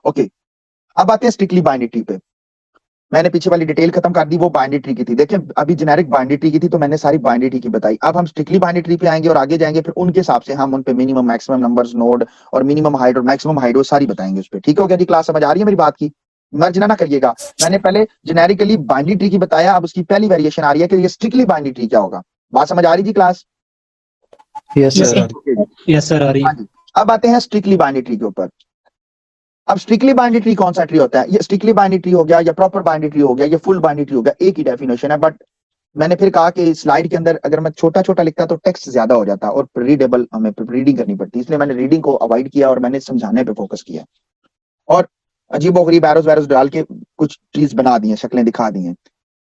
Okay, अब आते हैं स्ट्रिक्टली बाइनरी ट्री पे। मैंने पीछे वाली डिटेल खत्म कर दी, वो बाइनरी ट्री की थी। देखिए अभी जेनेरिक बाइनरी ट्री की थी, तो मैंने सारी बाइनरी ट्री की बताई। अब हम स्ट्रिक्टली बाइनरी ट्री पे आएंगे और आगे जाएंगे, फिर उनके हिसाब से हम उन पे मिनिमम मैक्सिमम नंबर्स नोड और मिनिमम हाइट और मैक्सिमम हाइट वो सारी बताएंगे उस पे। ठीक हो गया जी? क्लास समझ आ रही है मेरी बात की? मर्ज ना करिएगा। मैंने पहले जेनेरिकली बाइनरी ट्री की बताया, अब उसकी पहली वेरिएशन आ रही है कि ये स्ट्रिक्टली बाइनरी ट्री क्या होगा। बात समझ आ रही जी class? Yes yes sir. Sir. Okay जी। यस सर, आ रही हाँ है। जी, अब आते हैं स्ट्रिक्टली बाइनरी ट्री के ऊपर। अब स्ट्रिक्टली बाइनरी ट्री कौन सा ट्री होता है? ये स्ट्रिक्टली बाइनरी ट्री हो गया या प्रॉपर बाइनरी ट्री हो गया या फुल बाइनरी ट्री हो गया, एक ही डेफिनेशन है। बट मैंने फिर कहा कि स्लाइड के अंदर अगर मैं छोटा छोटा लिखता तो टेक्स्ट ज्यादा हो जाता और रीडेबल हमें रीडिंग करनी पड़ती, इसलिए मैंने रीडिंग को अवॉइड किया और मैंने समझाने पे फोकस किया और अजीबोगरीब एरोस वैरोस डाल के कुछ ट्रीज बना दी हैं, शक्लें दिखा दी हैं।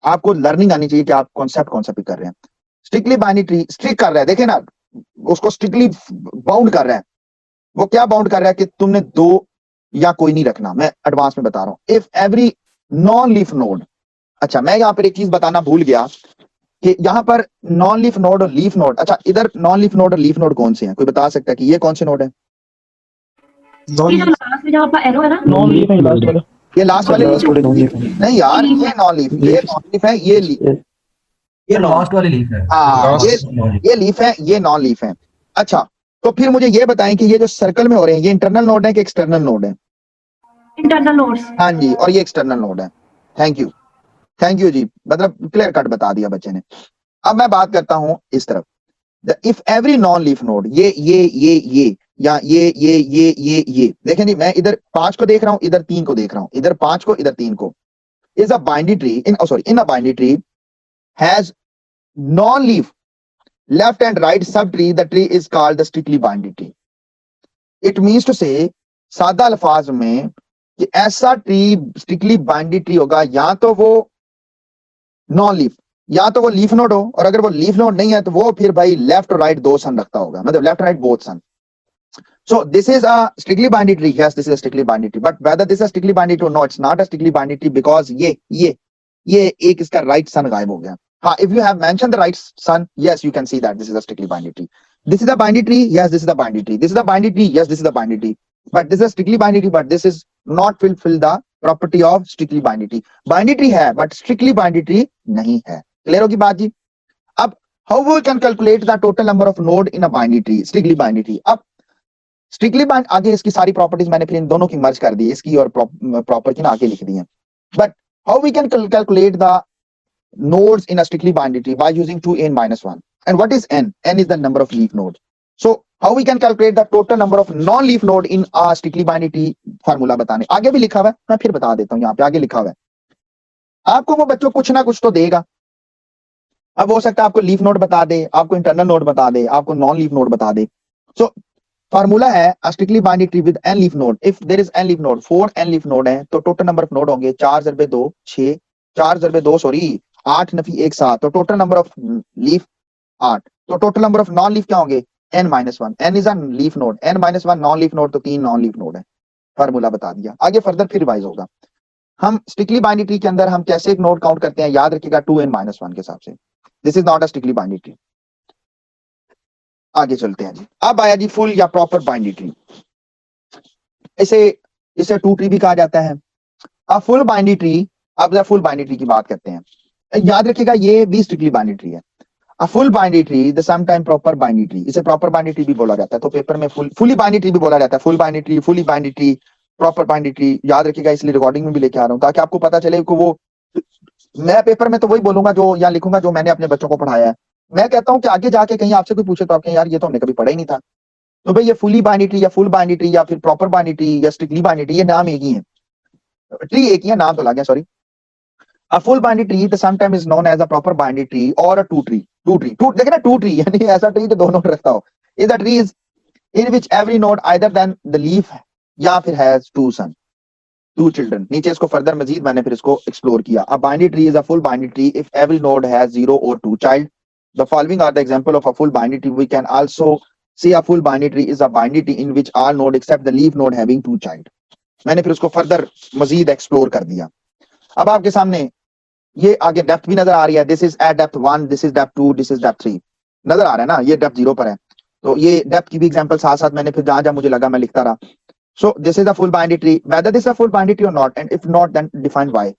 आपको लर्निंग आनी चाहिए कि आप कॉन्सेप्ट कौन सा पिक कर रहे हैं। स्ट्रिक्टली बाइनरी ट्री स्ट्रिक कर रहा है, देखे ना, उसको स्ट्रिक्टली बाउंड कर रहा है। वो क्या बाउंड कर रहा है कि तुमने दो या कोई नहीं रखना। मैं एडवांस में बता रहा हूं, if every non leaf node. अच्छा, मैं यहाँ पर एक चीज बताना भूल गया कि यहाँ पर नॉन लीफ नोड और लीफ नोड, अच्छा इधर नॉन लीफ नोड और लीफ नोड कौन से हैं? कोई बता सकता है कि ये कौन से नोड है? नॉन ये जो लास्ट में जहाँ पर एरो है ना, नॉन लीफ है लास्ट वाला। ये लास्ट वाले लास्ट वाले नॉन लीफ नहीं यार, ये नॉन लीफ, ये नॉन लीफ है, ये लीफ, ये लास्ट वाली लीफ है। हाँ ये लीफ है, ये नॉन लीफ है। अच्छा, तो फिर मुझे ये बताएं कि ये जो सर्कल में हो रहे हैं, ये इंटरनल नोड है कि एक्सटर्नल नोड है? Internal nodes. हाँ जी, और ये एक्सटर्नल नोड है। थैंक यू जी, मतलब क्लियर कट बता दिया बच्चे ने। अब मैं बात करता हूं इस तरफ, if every non leaf node, ये या ये देखें जी, मैं इधर 5 को देख रहा हूं, इधर 3 को देख रहा हूं, इधर 5 को, इधर 3 को। Is a binary tree in a binary tree has non leaf left and right sub tree, the tree is called the strictly binary tree. It means to say, सादा अल्फाज में, कि ऐसा ट्री स्ट्रिक्टली बाइनरी ट्री होगा या तो वो non leaf या तो वो लीफ नोड हो, और अगर वो लीफ नोड नहीं है तो वो फिर भाई लेफ्ट और राइट दो सन रखता होगा, मतलब left right both son. So this is a strictly binary tree. Yes, this is a strictly binary tree. But whether this is a strictly binary tree or no, it's not a strictly binary tree because ये एक इसका right sun गायब हो गया। हाँ, if you have mentioned the right sun, yes, you can see that this is a strictly binary tree. This is a binary tree. Yes, this is a binary tree. This is a binary tree. Yes, this is a binary tree. But this is a strictly binary tree. But this is not fulfill the property of strictly binary tree. Binary tree है, but strictly binary tree नहीं है। Clear होगी बात जी? अब how we can calculate the total number of node in a binary tree, strictly binary tree? अब strictly bind आगे इसकी सारी प्रॉपर्टीज मैंने फिर इन दोनों की मर्ज कर दी, इसकी और प्रॉपर की ना आगे लिख दी है। But how we can calculate the nodes in a strictly binary tree by using 2n minus 1. And what is n? N is the number of leaf nodes. So how we can calculate the total number of non-leaf node in a strictly binary tree? Formula बताने आगे भी लिखा हुआ है, मैं फिर बता देता हूँ, यहाँ पे आगे लिखा हुआ है। आपको वो बच्चों कुछ ना कुछ तो देगा। अब हो सकता है आपको लीफ नोड बता दे, आपको इंटरनल नोड बता दे, आपको नॉन लीफ नोड बता दे। सो फार्मूला है strictly binary tree with n leaf node. If there is n leaf node, 4 n leaf node है, तो टोटल नंबर ऑफ नोड होंगे 4 × 2 6, 4 × 2 सॉरी 8 नफी 1 7, तो टोटल नंबर ऑफ लीफ 8। तो total number of non leaf क्या होंगे? n - 1। n is a leaf node, n - 1 non leaf node, तो 3 non leaf node है। Formula बता दिया, आगे फर्दर फिर रिवाइज होगा। हम स्ट्रिक्टली बाइनरी ट्री के अंदर हम कैसे एक नोड काउंट करते हैं, याद रखिएगा 2n - 1 के हिसाब से। This is not a strictly binary tree. आगे चलते हैं जी। अब आया जी फुल या प्रॉपर बाइनरी ट्री। इसे टू ट्री भी कहा जाता है। अब फुल बाइनरी ट्री, अब फुल बाइनरी ट्री की बात करते हैं। याद रखिएगा ये भी स्ट्रिक्टली बाइनरी ट्री है। A full binary tree the same time proper binary tree, इसे प्रॉपर बाइनरी ट्री भी बोला जाता है। तो पेपर में फुली बाइनरी ट्री भी बोला जाता है, full binary tree, fully binary tree, proper binary tree. याद रखिएगा, इसलिए रिकॉर्डिंग में भी लेके आ रहा हूँ ताकि आपको पता चले कि वो, मैं पेपर में तो वही बोलूंगा जो या लिखूंगा जो मैंने अपने बच्चों को पढ़ाया है। मैं कहता हूं कि आगे जाके कहीं आपसे कोई पूछे तो आप कहें यार ये तो हमने कभी पढ़ा ही नहीं था। तो भाई ये फुली बाइनरी ट्री या फुल बाइनरी ट्री या फिर प्रॉपर बाइनरी ट्री या स्ट्रिक्टली बाइनरी ट्री, ये नाम एक ही है, ट्री एक ही है, नाम तो लग गया, sorry. A full binary tree the sometimes is known as a proper binary tree or a two tree. देखे ना, two tree यानी ऐसा ट्री जो दोनों रखता हो। Is a tree is in which every node either than the leaf या फिर has two son, two children। नीचे इसको फर्दर मजीद मैंने फिर इसको एक्सप्लोर किया। A binary tree is a full binary tree if every node has 0 or 2 child. The following are the example of a full binary tree. We can also see a full binary tree is a binary tree in which all node except the leaf node having 2 child। मैंने फिर उसको further मजीद explore कर दिया। अब आपके सामने ये आगे डेप्थ भी नजर आ रही है। This is eight depth 1, this is depth 2, this is depth 3। नजर आ रहा है ना, ये डेप्थ 0 पर है। तो ये डेप्थ की भी एग्जांपल साथ साथ मैंने फिर जहां जहां मुझे लगा मैं लिखता रहा। So this is the full binary tree, whether this is a full binary tree or not, and if not then define why.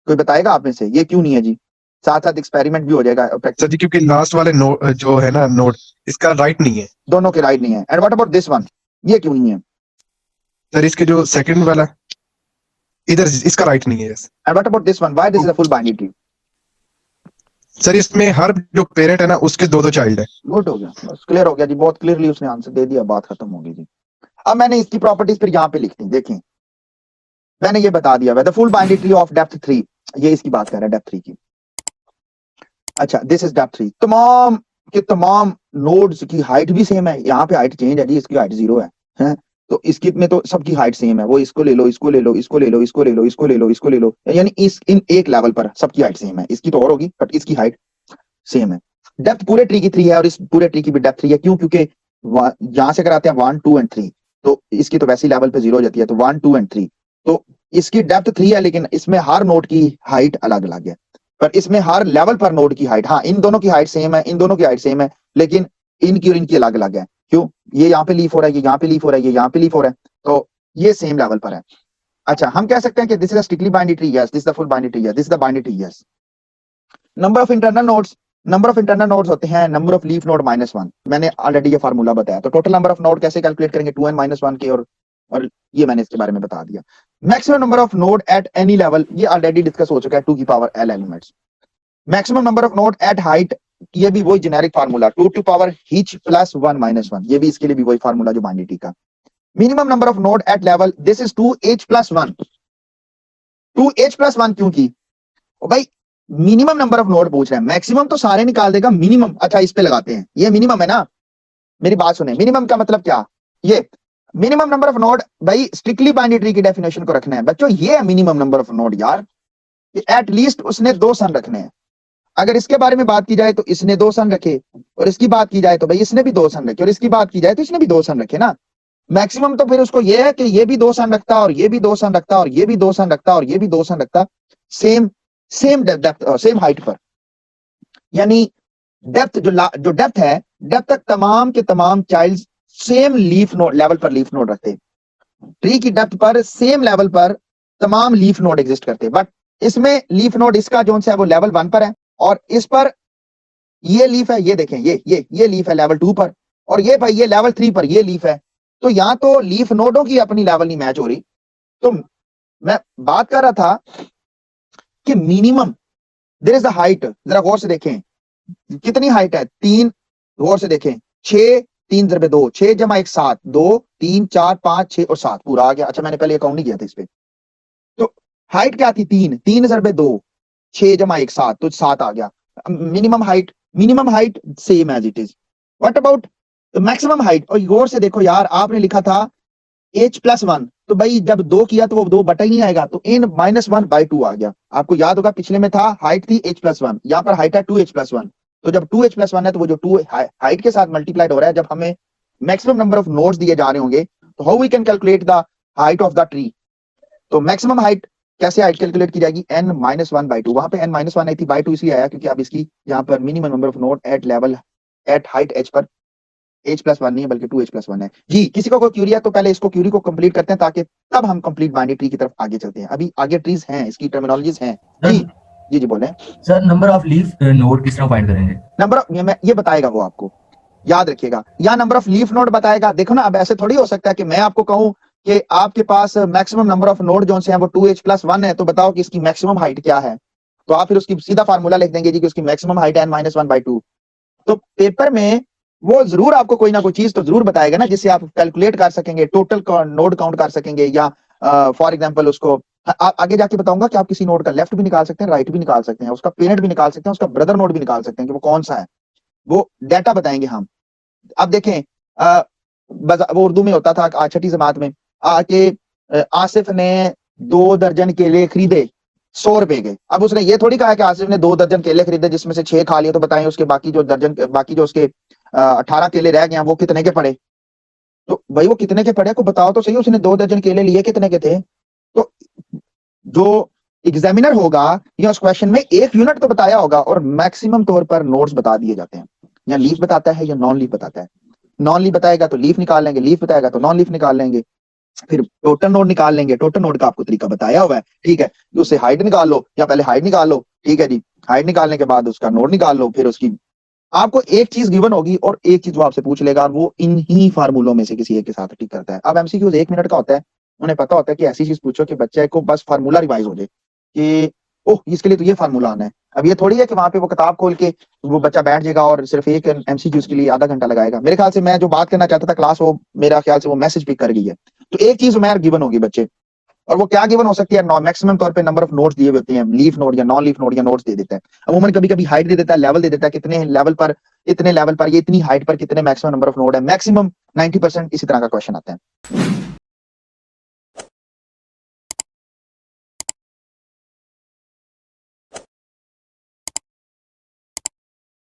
कोई बताएगा आप में से ये क्यों नहीं है जी? साथ साथ एक्सपेरिमेंट भी हो जाएगा, सर जी क्योंकि लास्ट वाले नोड जो है ना नोड इसका राइट नहीं है दोनों के राइट नहीं है। And what about this one, ये क्यों नहीं है? सर, इसके जो सेकंड वाला इधर इसका राइट नहीं है। Yes and what about this one, why this is a full binary tree? Sir, इसमें हर जो पेरेंट है ना उसके दो दो चाइल्ड है। गुड हो गया, बस क्लियर हो गया जी, बहुत क्लियरली उसने आंसर दे दिया, बात खत्म हो गई जी। अब मैंने इसकी प्रॉपर्टीज फिर यहाँ पे लिख दी, देखें मैंने ये बता दिया the full binary tree of depth 3, ये इसकी बात कर रहा है डेप्थ 3 की। अच्छा दिस इज डेप्थ 3, तमाम के तमाम नोड्स की हाइट भी सेम है, यहाँ पे हाइट चेंज है जी, इसकी हाइट 0 है? तो इसकी में तो सबकी हाइट सेम है, वो इसको ले लो, इसको ले लो, इसको ले लो, इसको ले लो, इसको ले लो, इसको ले लो, यानी इस इन एक लेवल पर सबकी हाइट सेम है। इसकी तो और होगी बट इसकी हाइट सेम है। डेप्थ पूरे ट्री की 3 है और इस पूरे ट्री की भी डेप्थ 3 है। क्यों? क्योंकि यहां से कराते हैं 1 2 एंड 3, तो इसकी तो वैसी लेवल पे 0 हो जाती है, तो 1 2 एंड 3, तो इसकी डेप्थ 3 है, लेकिन इसमें हर नोड की हाइट अलग अलग है, पर इसमें हर लेवल पर नोड की हाइट, हाँ इन दोनों की हाइट सेम है, इन दोनों की हाइट सेम है, लेकिन इनकी और इनकी अलग अलग है। क्यों? ये यहाँ पे लीफ हो रहा है, ये यहाँ पे लीफ हो रहा है, ये यहाँ पे लीफ हो रहा है, तो ये सेम लेवल पर है। अच्छा हम कह सकते हैं कि this is a strictly binary tree, yes this is the full binary tree, yes this is the binary tree, yes. Number of internal nodes, number of internal nodes होते हैं नंबर ऑफ लीफ नोड -1, मैंने already ये formula बताया। तो total number of node कैसे calculate करेंगे? 2n-1 के, और ये मैंने इसके बारे में बता दिया। Maximum number of node at any level, ये ऑलरेडी डिस्कस हो चुका है, 2 की power l elements. Maximum number of node at height, ये भी वही generic formula 2 to power h plus 1-1, ये भी इसके लिए भी वही फार्मूला जो बाइनरी ट्री का। Minimum number of node at level, this is 2h+1, 2h+1 क्यों की? भाई मिनिमम नंबर ऑफ नोड पूछ रहे हैं, मैक्सिमम तो सारे निकाल देगा, मिनिमम अच्छा इस पे लगाते हैं, ये मिनिमम है ना, मेरी बात सुने, मिनिमम का मतलब क्या? ये मिनिमम नंबर ऑफ नोड, भाई स्ट्रिक्टली बाइनरी ट्री की डेफिनेशन को रखना है बच्चों, ये है मिनिमम नंबर ऑफ नोड यार, एट लीस्ट उसने 2 सन रखने हैं। अगर इसके बारे में बात की जाए तो इसने 2 सन रखे, और इसकी बात की जाए तो भाई इसने भी 2 सन रखे, और इसकी बात की जाए तो इसने भी 2 सन रखे ना। मैक्सिमम तो फिर उसको ये है कि ये भी 2 सन रखता, और ये भी 2 सन रखता, और ये भी 2 सन रखता, और ये भी 2 सन रखता, सेम डेप्थ सेम हाइट पर, यानी डेप्थ जो डेप्थ है, डेप्थ तक तमाम के तमाम child same leaf node level पर लीफ नोड रखते, ट्री की डेप्थ पर सेम लेवल पर तमाम लीफ नोड एग्जिस्ट करते, बट इसमें लीफ नोड इसका जो है वो लेवल 1 पर है, और इस पर ये लीफ है, ये देखें ये लीफ है लेवल 2 पर, और ये भाई ये लेवल 3 पर ये लीफ है। तो यहां तो लीफ नोडों की अपनी लेवल नहीं मैच हो रही। तो मैं बात कर रहा था कि minimum there is the height, जरा गौर से देखें कितनी हाइट है, 3, गौर से देखें 6, 3 × 2, 6 + 1 7, 2 3 4 5 6 और 7 पूरा आ गया। अच्छा मैंने पहले अकाउंट नहीं किया था इस पे, तो हाइट क्या थी? 3 × 2 6 + 1 7, तो 7 आ गया। Minimum height same as it is. What about maximum height? और गौर से देखो यार, आपने लिखा था h+1, तो भाई जब 2 किया तो वो 2 बटा ही नहीं आएगा, तो n-1/2 आ गया। आपको याद होगा पिछले में था हाइट थी h+1, यहाँ पर हाइट है 2h+1, तो जब 2h+1 है तो वो जो 2 हाइट के साथ मल्टीप्लाइड हो रहा है, जब हमें मैक्सिमम नंबर ऑफ नोड्स दिए जा रहे होंगे तो how we can calculate the height of the tree? तो मैक्सिमम हाइट कैसे हाइट कैलकुलेट की जाएगी? n-1/2, वहां पे n-1 आई थी, बाई 2 इसलिए आया क्योंकि अब इसकी यहाँ पर minimum number of node at level at height h पर h+1 नहीं है बल्कि 2h+1 है। जी किसी को कोई क्यूरी है तो पहले इसको क्यूरी को कंप्लीट करते हैं, ताकि तब हम कंप्लीट बाइनरी ट्री की तरफ आगे चलते हैं। अभी आगे ट्रीज हैं, इसकी टर्मिनोलॉजीज हैं। जी बोले sir, number of leaf node किस तरह फाइंड करेंगे? नंबर ऑफ ये बताएगा वो, आपको याद रखिएगा, या नंबर ऑफ लीफ नोड बताएगा। देखो ना, अब ऐसे थोड़ी हो सकता है कि मैं आपको कहूं कि आपके पास मैक्सिमम नंबर ऑफ नोड जो है वो 2h+1 है, तो बताओ कि इसकी मैक्सिमम हाइट क्या है? तो आप फिर उसकी सीधा फार्मूला लिख देंगे जी कि उसकी मैक्सिमम हाइट है n-1/2। तो पेपर में वो जरूर आपको कोई ना कोई चीज तो जरूर बताएगा ना, जिससे आप कैलकुलेट कर सकेंगे, टोटल नोड काउंट कर सकेंगे, या फॉर एग्जांपल उसको आगे जाके बताऊंगा कि आप किसी नोड का लेफ्ट भी निकाल सकते हैं, राइट भी निकाल सकते हैं, उसका पेरेंट भी निकाल सकते हैं, उसका ब्रदर नोड भी निकाल सकते हैं कि वो कौन सा है, वो डाटा बताएंगे हम। अब देखें वो उर्दू में होता था 6ठी जमात में आके आसिफ ने 2 दर्जन केले खरीदे, 100 रुपए के। अब उसने ये थोड़ी कहा कि आसिफ ने 2 दर्जन केले खरीदे जिसमें से 6 खा लिए, तो बताएं उसके बाकी जो उसके 18 केले रह गए वो कितने के पड़े? तो भाई वो कितने के पड़े को बताओ तो सही, उसने 2 दर्जन केले लिए कितने के थे? तो जो एग्जामिनर होगा या उस क्वेश्चन में 1 यूनिट तो बताया होगा, और मैक्सिमम तौर पर नोट्स बता दिए जाते हैं, या लीफ बताता है या नॉन लीफ बताता है। नॉन लीफ बताएगा तो लीफ निकाल लेंगे, लीफ बताएगा तो नॉन लीफ निकाल लेंगे। फिर टोटल नोड निकाल लेंगे, टोटल नोड का आपको तरीका बताया हुआ है, ठीक है। उससे हाइट निकाल लो, या पहले हाइट निकाल लो, ठीक है जी। हाइट निकालने के बाद उसका नोड निकाल लो, फिर उसकी आपको एक चीज गिवन होगी और एक चीज वो आपसे पूछ लेगा, और वो इन ही फार्मूलों में से किसी एक के साथ ठीक करता है। अब एमसीक्यूज 1 मिनट का होता है, उन्हें पता होता है कि ऐसी चीज पूछो कि बच्चे को बस फार्मूला रिवाइज हो जाए कि ओह इसके लिए तो ये फार्मूला आना है। अब ये थोड़ी है कि वहां पे वो किताब खोल के वो बच्चा बैठ जाएगा और सिर्फ एक एमसीक्यूज के लिए आधा घंटा लगाएगा। मेरे ख्याल से मैं जो बात करना चाहता था क्लास, वो मेरा ख्याल से वो मैसेज पिक कर गई है। तो एक चीज मैं गिवन होगी बच्चे, और वो क्या गिवन हो सकती है, मैक्सिमम तौर पे नंबर ऑफ नोट्स दिए होते हैं, लीफ नोट या नॉन लीफ नोट या नोट्स दे देता है। अमूमन कभी कभी हाइट दे देता है, लेवल दे देता है, कितने लेवल पर, इतने लेवल पर, ये इतनी हाइट पर कितने मैक्सिमम नंबर ऑफ नोड है। मैक्सिमम 90% इसी तरह का क्वेश्चन आता है।